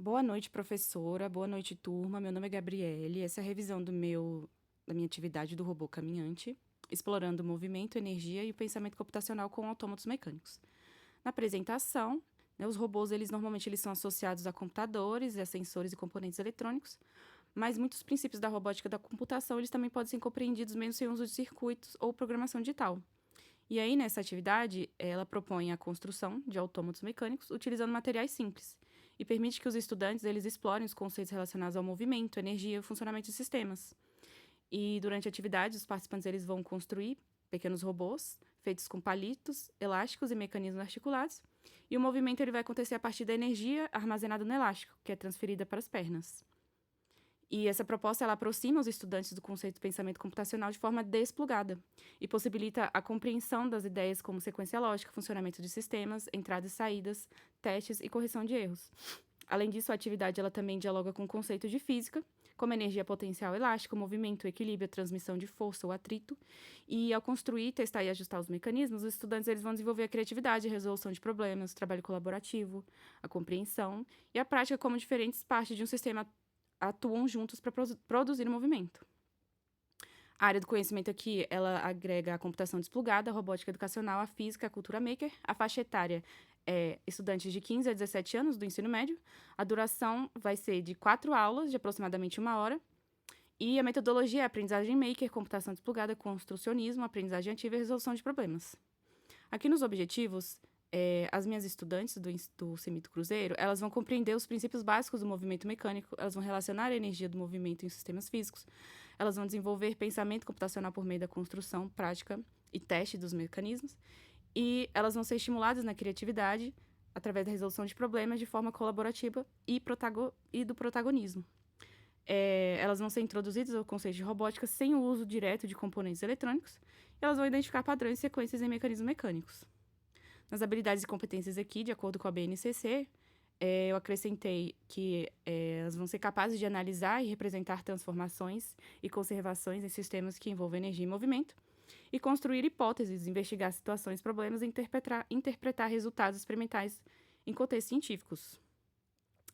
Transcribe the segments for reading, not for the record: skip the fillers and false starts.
Boa noite, professora. Boa noite, turma. Meu nome é Gabriele. Essa é a revisão da minha atividade do robô caminhante, explorando o movimento, energia e o pensamento computacional com autômatos mecânicos. Na apresentação, né, os robôs, eles são associados a computadores, a sensores e componentes eletrônicos, mas muitos princípios da robótica da computação, eles também podem ser compreendidos mesmo sem uso de circuitos ou programação digital. E aí, nessa atividade, ela propõe a construção de autômatos mecânicos utilizando materiais simples e permite que os estudantes eles explorem os conceitos relacionados ao movimento, energia e funcionamento de sistemas. E durante a atividade, os participantes eles vão construir pequenos robôs feitos com palitos, elásticos e mecanismos articulados, e o movimento ele vai acontecer a partir da energia armazenada no elástico, que é transferida para as pernas. E essa proposta ela aproxima os estudantes do conceito de pensamento computacional de forma desplugada e possibilita a compreensão das ideias como sequência lógica, funcionamento de sistemas, entradas e saídas, testes e correção de erros. Além disso, a atividade ela também dialoga com conceitos de física, como energia potencial elástica, movimento, equilíbrio, transmissão de força ou atrito. E ao construir, testar e ajustar os mecanismos, os estudantes eles vão desenvolver a criatividade, a resolução de problemas, o trabalho colaborativo, a compreensão e a prática como diferentes partes de um sistema atuam juntos para produzir o movimento. A área do conhecimento aqui, ela agrega a computação desplugada, a robótica educacional, a física, a cultura maker. A faixa etária é estudantes de 15 a 17 anos do ensino médio. A duração vai ser de 4 aulas, de aproximadamente 1 hora. E a metodologia é aprendizagem maker, computação desplugada, construcionismo, aprendizagem ativa e resolução de problemas. Aqui nos objetivos, as minhas estudantes do Semito Cruzeiro, elas vão compreender os princípios básicos do movimento mecânico, elas vão relacionar a energia do movimento em sistemas físicos, elas vão desenvolver pensamento computacional por meio da construção, prática e teste dos mecanismos, e elas vão ser estimuladas na criatividade através da resolução de problemas de forma colaborativa e do protagonismo. Elas vão ser introduzidas ao conceito de robótica sem o uso direto de componentes eletrônicos, e elas vão identificar padrões e sequências em mecanismos mecânicos. Nas habilidades e competências aqui, de acordo com a BNCC, eu acrescentei que elas vão ser capazes de analisar e representar transformações e conservações em sistemas que envolvem energia e movimento, e construir hipóteses, investigar situações, problemas e interpretar resultados experimentais em contextos científicos.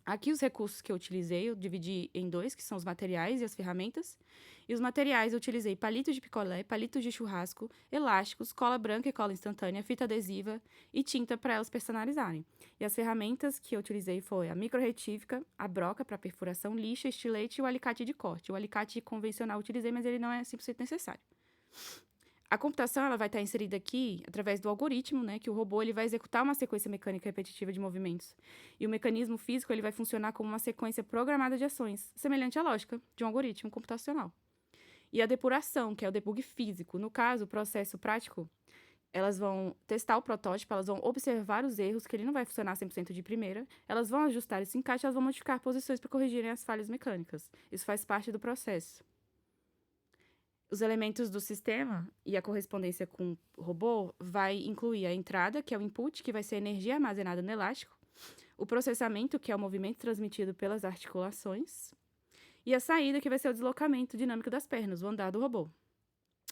Aqui os recursos que eu utilizei, eu dividi em dois, que são os materiais e as ferramentas. E os materiais eu utilizei palitos de picolé, palitos de churrasco, elásticos, cola branca e cola instantânea, fita adesiva e tinta para elas personalizarem. E as ferramentas que eu utilizei foi a microretífica, a broca para perfuração, lixa, estilete e o alicate de corte. O alicate convencional eu utilizei, mas ele não é 100% necessário. A computação ela vai estar inserida aqui através do algoritmo, né, que o robô ele vai executar uma sequência mecânica repetitiva de movimentos. E o mecanismo físico ele vai funcionar como uma sequência programada de ações, semelhante à lógica de um algoritmo computacional. E a depuração, que é o debug físico, no caso, o processo prático, elas vão testar o protótipo, elas vão observar os erros, que ele não vai funcionar 100% de primeira, elas vão ajustar esse encaixe, elas vão modificar posições para corrigirem as falhas mecânicas. Isso faz parte do processo. Os elementos do sistema e a correspondência com o robô vai incluir a entrada, que é o input, que vai ser a energia armazenada no elástico, o processamento, que é o movimento transmitido pelas articulações, e a saída, que vai ser o deslocamento dinâmico das pernas, o andar do robô.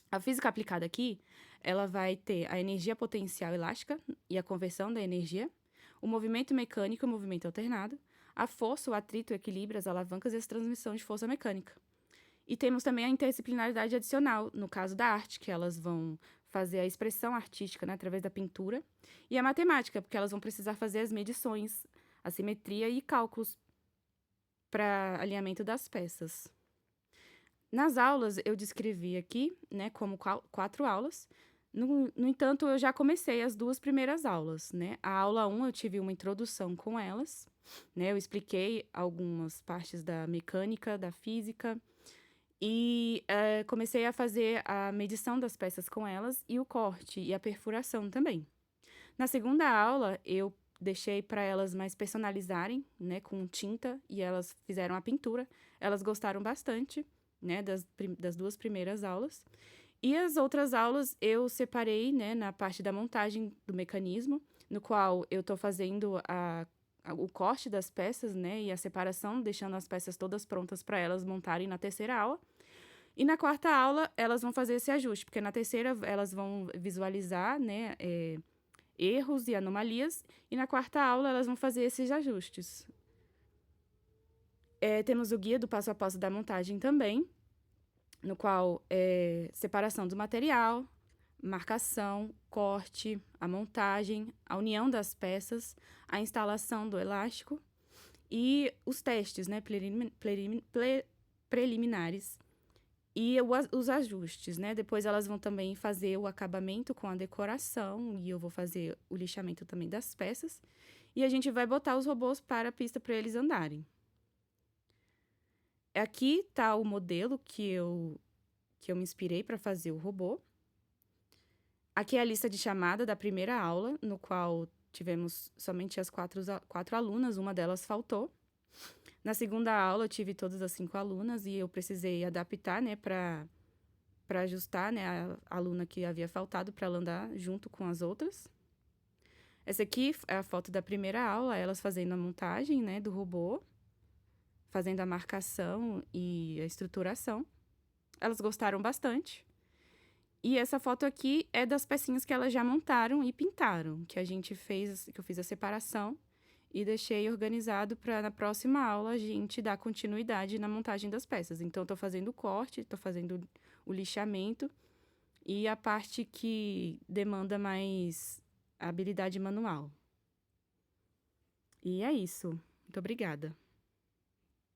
A física aplicada aqui, ela vai ter a energia potencial elástica e a conversão da energia, o movimento mecânico e o movimento alternado, a força, o atrito, o equilíbrio, as alavancas e a transmissão de força mecânica. E temos também a interdisciplinaridade adicional, no caso da arte, que elas vão fazer a expressão artística, né, através da pintura, e a matemática, porque elas vão precisar fazer as medições, a simetria e cálculos para alinhamento das peças. Nas aulas, eu descrevi aqui, né, como 4 aulas. No entanto, eu já comecei as 2 primeiras aulas, né? A aula 1, eu tive uma introdução com elas, né? Eu expliquei algumas partes da mecânica, da física, e comecei a fazer a medição das peças com elas e o corte e a perfuração também. Na segunda aula, eu deixei para elas mais personalizarem, né, com tinta, e elas fizeram a pintura. Elas gostaram bastante, né, das 2 primeiras aulas. E as outras aulas eu separei, né, na parte da montagem do mecanismo, no qual eu estou fazendo o corte das peças, né, e a separação, deixando as peças todas prontas para elas montarem na terceira aula. E na quarta aula, elas vão fazer esse ajuste, porque na terceira elas vão visualizar, né, erros e anomalias, e na quarta aula elas vão fazer esses ajustes. Temos o guia do passo a passo da montagem também, no qual é separação do material, marcação, corte, a montagem, a união das peças, a instalação do elástico e os testes, né, preliminares e os ajustes, né? Depois elas vão também fazer o acabamento com a decoração e eu vou fazer o lixamento também das peças. E a gente vai botar os robôs para a pista para eles andarem. Aqui tá o modelo que eu me inspirei para fazer o robô. Aqui é a lista de chamada da primeira aula, no qual tivemos somente as quatro alunas, uma delas faltou. Na segunda aula, eu tive todas as 5 alunas e eu precisei adaptar, né, para ajustar, né, a aluna que havia faltado para ela andar junto com as outras. Essa aqui é a foto da primeira aula, elas fazendo a montagem, né, do robô, fazendo a marcação e a estruturação. Elas gostaram bastante. E essa foto aqui é das pecinhas que elas já montaram e pintaram, que eu fiz a separação e deixei organizado para na próxima aula a gente dar continuidade na montagem das peças. Então, estou fazendo o corte, estou fazendo o lixamento e a parte que demanda mais habilidade manual. E é isso. Muito obrigada.